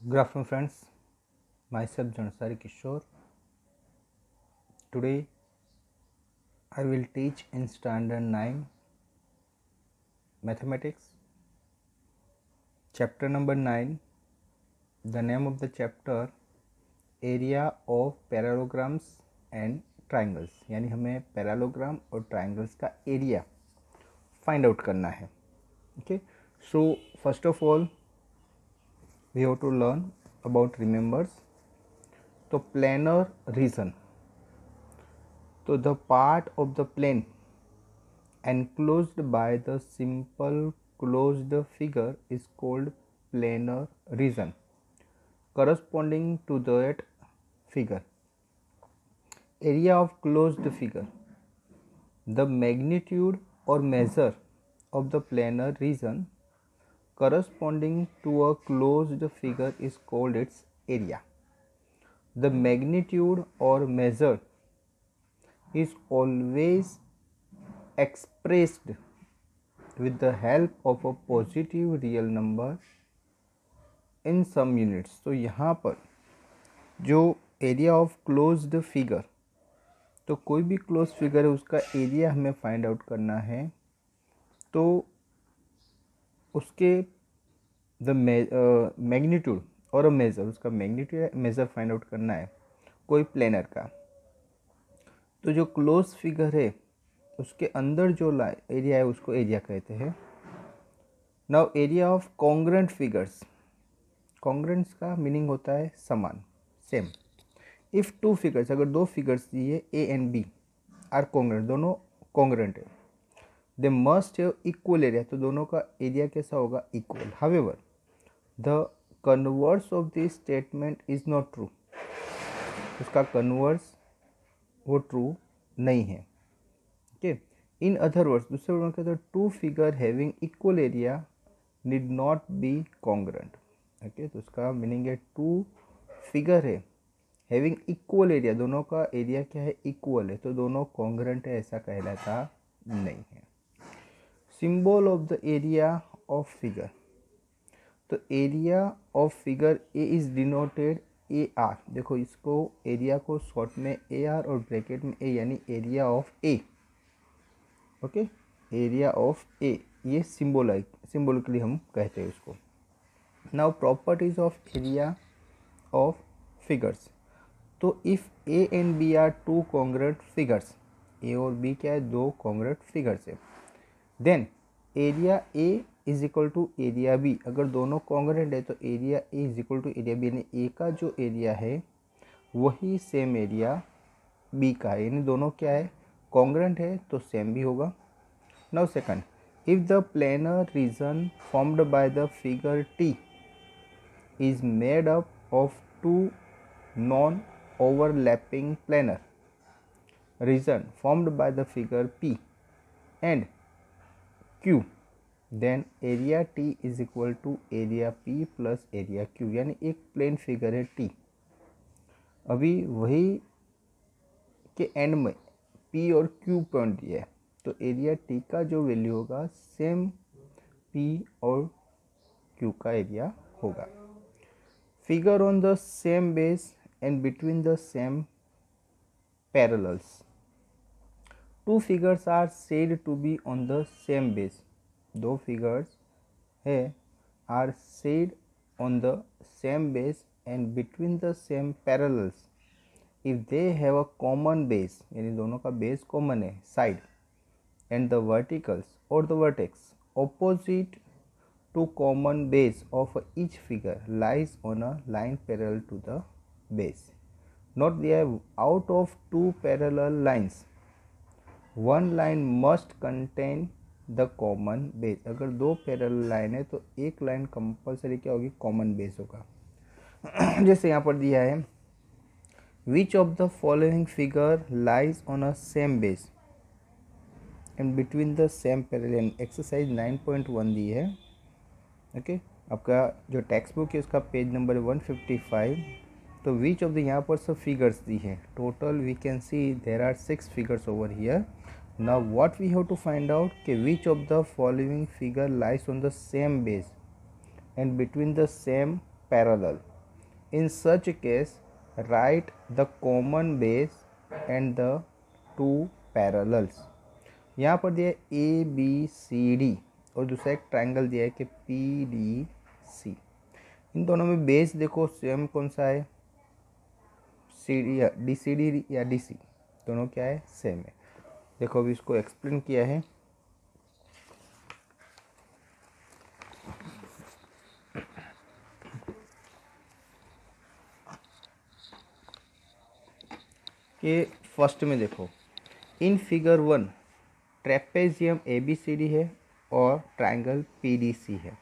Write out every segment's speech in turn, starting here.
Good afternoon, friends. Myself Jansari Kishore. Today I will teach in Standard 9 Mathematics, Chapter number 9. The name of the chapter Area of Parallelograms and Triangles. यानी हमें parallelogram और triangles का area find out करना है. Okay. So first of all we have to learn about remembers. तो planar region. So the part of the plane enclosed by the simple closed figure is called planar region. Corresponding to that figure, area of closed figure, the magnitude or measure of the planar region corresponding to a closed figure is called its area. The magnitude or measure is always expressed with the help of a positive real number in some units. तो यहाँ पर जो area of closed figure, तो कोई भी close figure है उसका area हमें फाइंड आउट करना है. तो उसके द मैग्नीट्यूड और अ मेज़र, उसका मैग्नीट्यूड मेज़र फाइंड आउट करना है कोई प्लेनर का. तो जो क्लोज फिगर है उसके अंदर जो एरिया है उसको एरिया कहते हैं. Now area of congruent figures. Congruents का मीनिंग होता है समान, सेम. इफ़ टू फिगर्स, अगर दो फिगर्स दिए A and B are congruent, दोनों कॉन्ग्रेंट है, they must have equal area, तो दोनों का एरिया कैसा होगा, equal. However the converse of this statement is not true. उसका कन्वर्स वो ट्रू नहीं है. ओके. इन अदर वर्ड्स, दूसरे वर्ड में कहते हैं two figure having equal area need not be congruent. Okay. तो उसका मीनिंग है टू फिगर है हैविंग इक्वल एरिया, दोनों का एरिया क्या है, इक्वल है, तो दोनों कॉन्ग्रेंट है, ऐसा कहलाता नहीं है. Symbol of the area of figure. तो area of figure A is denoted A R. देखो इसको एरिया को शॉर्ट में ए आर और ब्रैकेट में ए, यानी area of A. Okay. Area of A, ये सिंबॉलिकली हम कहते हैं इसको. Now properties of area of figures. तो if A and B are two congruent figures, A और बी क्या है, दो कॉन्ग्रेंट फिगर्स है, then area A is equal to area B. अगर दोनों कॉन्ग्रेंट है तो area A is equal to area B, यानी ए का जो एरिया है वही सेम एरिया बी का है, यानी दोनों क्या है, कॉन्ग्रेंट है, तो सेम भी होगा. Now second, if the planar region formed by the figure T is made up of two non-overlapping planar region formed by the figure P and Q, then area T is equal to area P plus area Q. यानी एक plane figure है T, अभी वही के and में P और Q point दिया है, तो एरिया T का जो वैल्यू होगा सेम P और Q का एरिया होगा. Figure on the same base and between the same parallels. Two figures are said to be on the same base. दो figures है are said on the same base and between the same parallels if they have a common base, यानी दोनों का base common है, side, and the verticals or the vertex opposite to common base of each figure lies on a line parallel to the base. Note they are out of two parallel lines, one line must contain the common base. अगर दो parallel line है तो एक line compulsory क्या होगी, common base होगा. जैसे यहाँ पर दिया है which of the following figure lies on a same base and between the same parallel. Exercise 9.1 दी है. ओके. आपका जो टेक्स्ट बुक है उसका पेज नंबर 155. तो विच ऑफ द, यहाँ पर सब फिगर्स दी है, total we can see there are 6 figures over here. Now what we have to find out कि which of the following figure lies on the same base and between the same parallel. In such case, write the common base and the two parallels. यहाँ पर दिया है ए B C D और दूसरा एक triangle दिया है कि पी डी सी। इन दोनों में बेस देखो सेम कौन सा है, सी डी या डी सी डी या डी सी, दोनों क्या है, सेम है। देखो अभी इसको एक्सप्लेन किया है। कि फर्स्ट में देखो in figure 1 trapezium A B C D है और ट्रायंगल पी डी सी है।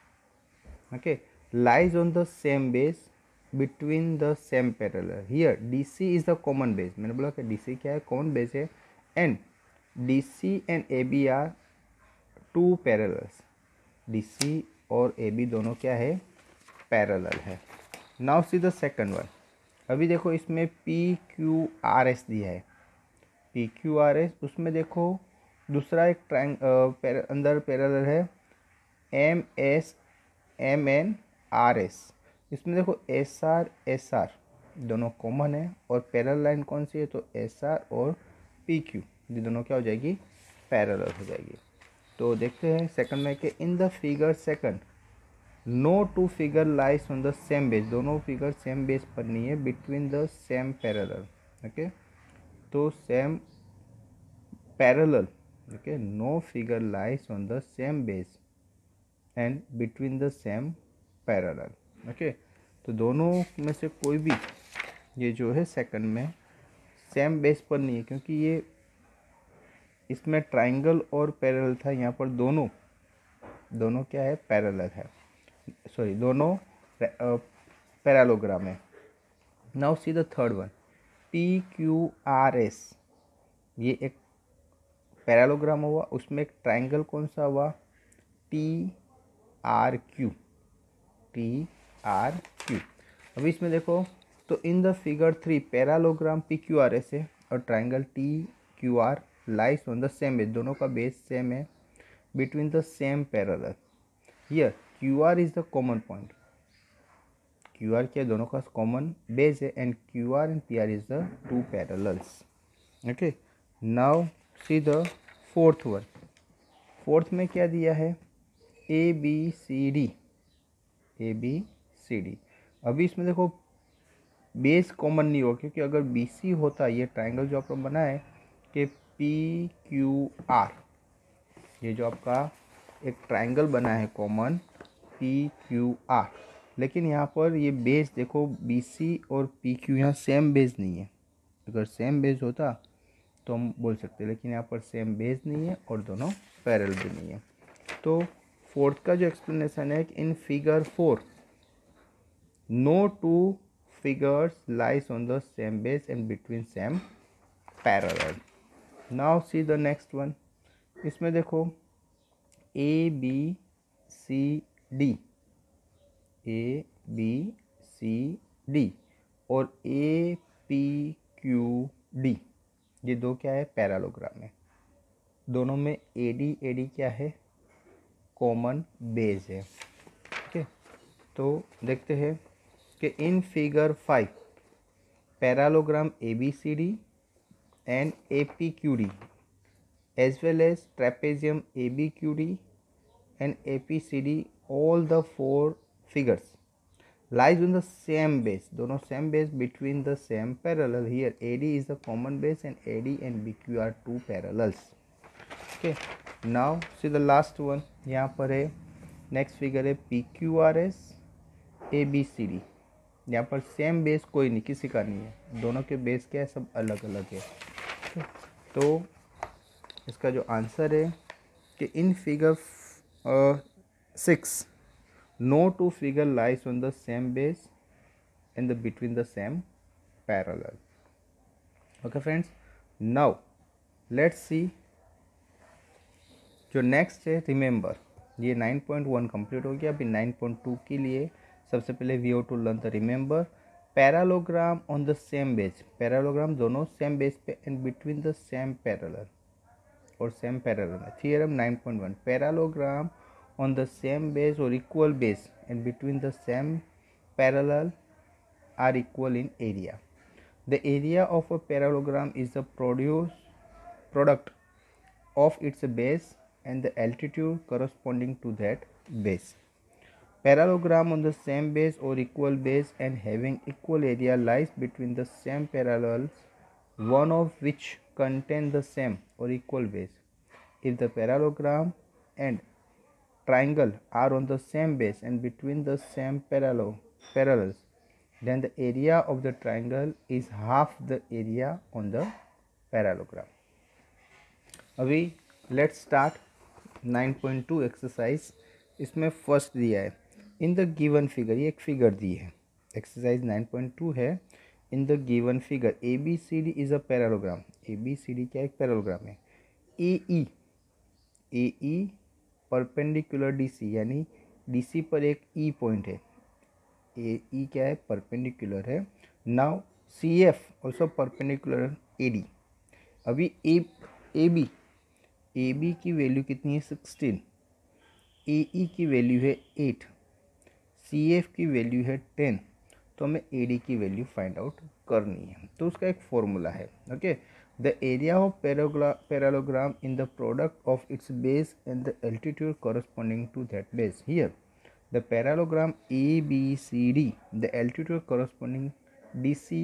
Okay, lies on the same base between the same parallel. Here D C is the common base. मैंने बोला कि डी सी क्या है, कॉमन बेस है। And D C and A B are two parallels. D C और A B दोनों क्या है, पैरेलल है। Now see the second one. अभी देखो इसमें पी क्यू आर एस दिया है, पी क्यू आर एस। उसमें देखो दूसरा एक अंदर पैरेलल है M S M N R S. इसमें देखो एस आर दोनों कॉमन है और पैरेलल लाइन कौन सी है, तो एस आर और पी क्यू, ये दोनों क्या हो जाएगी, पैरेलल हो जाएगी। तो देखते हैं सेकंड में कि in the figure second no two figure lies on the same base. दोनों फिगर सेम बेस पर नहीं है, between the same parallel. Okay, तो same parallel. Okay, no figure lies on the same base and between the same parallel. Okay, तो दोनों में से कोई भी ये जो है सेकंड में सेम बेस पर नहीं है, क्योंकि ये इसमें ट्रायंगल और पैरेलल था, यहाँ पर दोनों क्या है, पैरेलल है। सॉरी, दोनों पैरेललोग्राम है। Now see the third one, P Q R S. ये एक पैरेललोग्राम हुआ, उसमें एक ट्रायंगल कौन सा हुआ, टी आर क्यू। अभी इसमें देखो तो इन the figure 3 parallelogram P Q R S है और triangle T Q R lies on the same base. दोनों का बेस सेम है, between the same parallel. Here Q R is the common point. Q R क्या, दोनों का common base है। And Q R and P R is the two parallels. Okay, now see the fourth one. Fourth में क्या दिया है, ए B C D. अभी इसमें देखो बेस कॉमन नहीं होगा, क्योंकि अगर बी सी होता, ये ट्रायंगल जो आपने बना है कि पी क्यू आर, ये जो आपका एक ट्रायंगल बना है कॉमन पी क्यू आर, लेकिन यहाँ पर ये बेस देखो बी सी और पी क्यू यहाँ सेम बेस नहीं है। अगर सेम बेस होता तो हम बोल सकते, लेकिन यहाँ पर सेम बेस नहीं है और दोनों पैरेलल भी नहीं है। तो फोर्थ का जो एक्सप्लेनेशन है कि in figure 4 no two figures lies on the same base and between same parallel. Now see the next one. इसमें देखो ए बी सी डी और ए पी क्यू डी, ये दो क्या है, पैरेललोग्राम है। दोनों में ए डी क्या है, कॉमन बेस है। ओके, तो देखते हैं कि in figure 5 parallelogram A B C D and A P Q D as well as trapezium ABQD and APCD, all the 4 figures lies on the same base. दोनों same base between the same parallel. Here AD is the common base and AD and BQ are two parallels. Okay, now see the last one. यहाँ पर है next figure है PQRS ABCD। यहाँ पर same base कोई नहीं, किसी का नहीं है, दोनों के base क्या है, सब अलग अलग है। okay? तो इसका जो आंसर है कि in figure 6 no two figure lies on the same base and the between the same parallel. Okay friends, now let's see जो नेक्स्ट है, रिमेंबर। ये 9.1 कंप्लीट हो गया। अभी 9.2 के लिए सबसे पहले we have to learn the remember parallelogram on the same base. Parallelogram दोनों सेम बेस पे and between the same parallel और सेम पैरेलल में। Theorem 9.1 parallelogram on the same base और equal base and between the same parallel are equal in area. The area of a parallelogram is the product of its base and the altitude corresponding to that base. Parallelogram on the same base or equal base and having equal area lies between the same parallels, one of which contain the same or equal base. If the parallelogram and triangle are on the same base and between the same parallels, then the area of the triangle is half the area on the parallelogram. अभी let's start 9.2 exercise. इसमें first दिया है in the given figure, ये एक figure दी है. Exercise 9.2 है. In the given figure A B C D is a parallelogram. A B C D क्या एक पैरालोग्राम है. ए ई परपेंडिकुलर डी सी, यानी डी सी पर एक ई पॉइंट है. ए ई क्या है, परपेंडिकुलर है. Now C F also perpendicular A D. अभी ए बी की वैल्यू कितनी है 16, ए ई की वैल्यू है 8, सी एफ की वैल्यू है 10. तो हमें ए डी की वैल्यू फाइंड आउट करनी है. तो उसका एक फॉर्मूला है. Okay, the area of parallelogram in the product of its base and the altitude corresponding to that base. Here the parallelogram ABCD, the altitude corresponding DC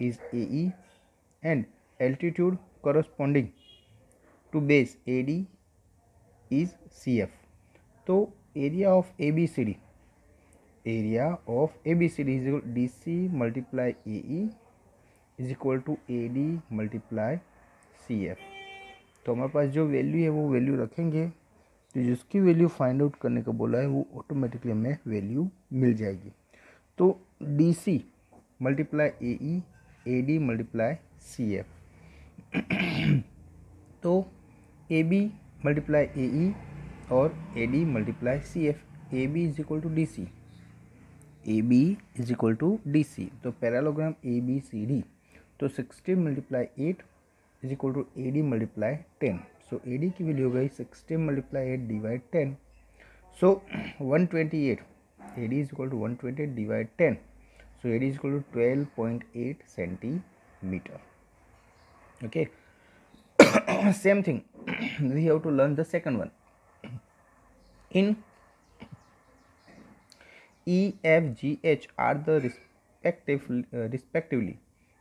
is AE and altitude corresponding to base AD is CF. तो area of ABCD is equal to DC multiply AE is equal to AD multiply CF. तो हमारे पास जो value है वो value रखेंगे, तो जिसकी value find out करने का बोला है वो ऑटोमेटिकली हमें वैल्यू मिल जाएगी. तो D C multiply A E, A D multiply C F. तो A B multiply A E और A D multiply C F. A B is equal to D C, A B is equal to D C. तो parallelogram A B C D, तो 16 multiply 8 is equal to A D multiply 10. So A D की value हो गई 16 multiply 8 divide 10. So 128, A D is equal to 128 divide 10. So A D is equal to 12.8 centimetre. Okay, same thing we have to learn the second one. In E, F, G, H are the respectively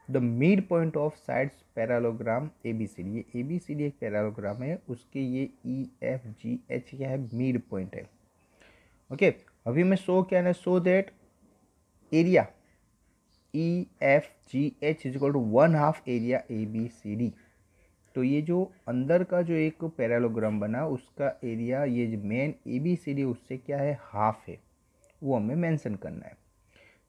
the midpoint of sides parallelogram ABCD. ये ABCD एक parallelogram है, उसके ये E, F, G, H क्या है, mid point है. Okay, अभी मैं शो क्या है, show that area E, F, G, H is equal to 1/2 area ABCD. तो ये जो अंदर का जो एक पैरालोग्राम बना उसका एरिया, ये जो मेन ABCD उससे क्या है, हाफ है, वो हमें मेंशन करना है.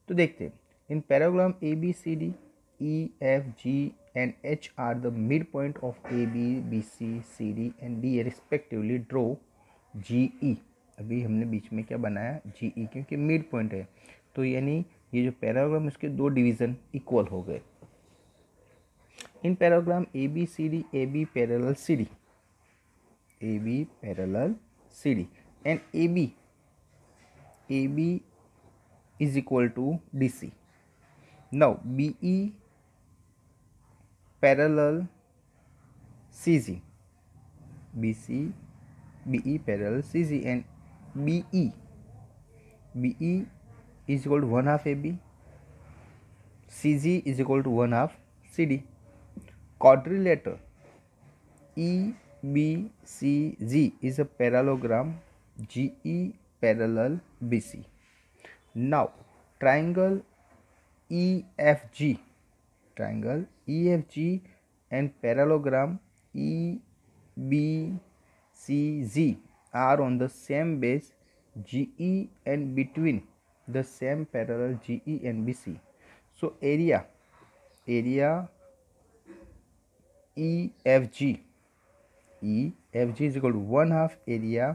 तो देखते हैं. In parallelogram A B C D, E F G and H are the mid point of A B B C C D and D respectively. Draw G E. अभी हमने बीच में क्या बनाया, जी ई, क्योंकि मिड पॉइंट है. तो यानी ये जो पैराग्राम इसके दो डिवीज़न इक्वल हो गए. In parallelogram A B C D, A B parallel C D, A B parallel C D and AB is equal to DC. Now BE parallel CG, BE parallel CG and BE is equal to 1/2 AB, CG is equal to 1/2 CD. Quadrilateral EBCG is a parallelogram GE parallel BC. Now triangle EFG and parallelogram EBCG are on the same base GE and between the same parallel GE and BC. So area EFG is equal to 1/2 area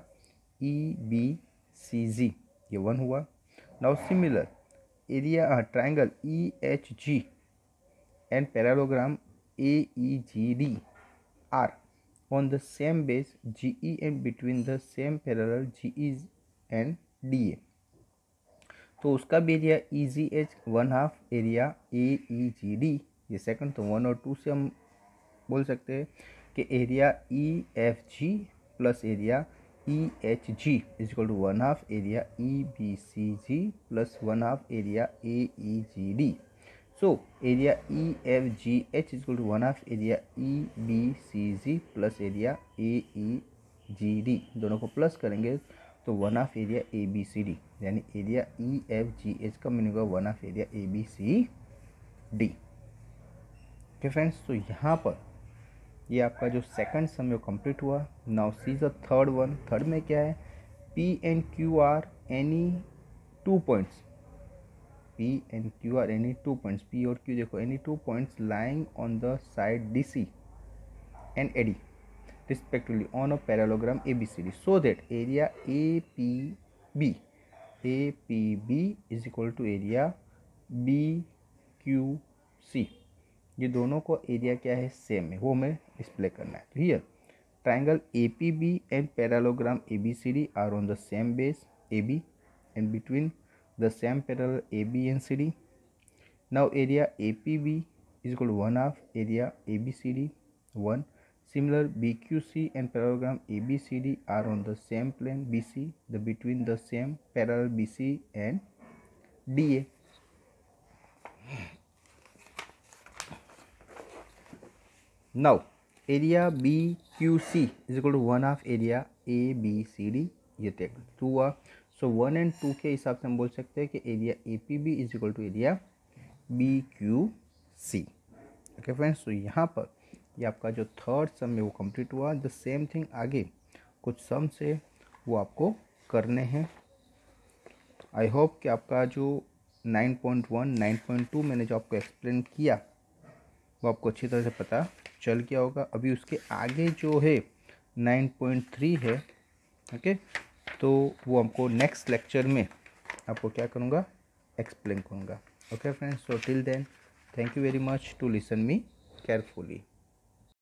EBCG, ये 1 हुआ. Now similar area triangle EHG and parallelogram AEGD are on the same base GE and between the same parallel GE and DA. तो उसका भी area EGH 1/2 area AEGD, ये second. तो 1 और 2 से हम बोल सकते हैं कि area EFG plus area EHG is equal to 1/2 area EBCG plus 1/2 area AEGD। So area EFGH is equal to 1/2 area EBCG plus area AEGD, दोनों को प्लस करेंगे तो 1/2 एरिया ABCD, यानी एरिया EFGH का मीनिंग होगा 1/2 एरिया ABCD। ओके फ्रेंड्स, तो यहाँ पर ये आपका जो सेकंड सम है वो कंप्लीट हुआ। Now see the third one. Third में क्या है, P and Q are any 2 points, P and Q are any 2 points, P और Q देखो any 2 points lying on the side DC and AD respectively on a parallelogram ABCD, so that area APB is equal to area BQC। ये दोनों को area क्या है, same है, वो हमें डिस्प्ले करना है। तो here triangle APB and parallelogram ABCD are on the same base AB and between the same parallel AB and CD। Now area APB is equal to 1/2 area ABCD 1। Similar BQC and parallelogram ABCD are on the same plane BC, the between the same parallel BC and DA। Now area BQC is equal to 1/2 area ABCD, ये तय हुआ। सो 1 and 2 के हिसाब से हम बोल सकते हैं कि area APB is equal to area BQC। Okay friends, तो यहाँ पर ये आपका जो थर्ड सम है वो कंप्लीट हुआ। द सेम थिंग आगे कुछ सम्स है वो आपको करने हैं। आई होप कि आपका जो 9.1 9.2 मैंने जो आपको एक्सप्लेन किया वो आपको अच्छी तरह से पता चल गया होगा। अभी उसके आगे जो है 9.3 है, ओके, तो वो हमको नेक्स्ट लेक्चर में आपको क्या करूँगा, एक्सप्लेन करूँगा। Okay friends, so till then thank you very much to listen me carefully।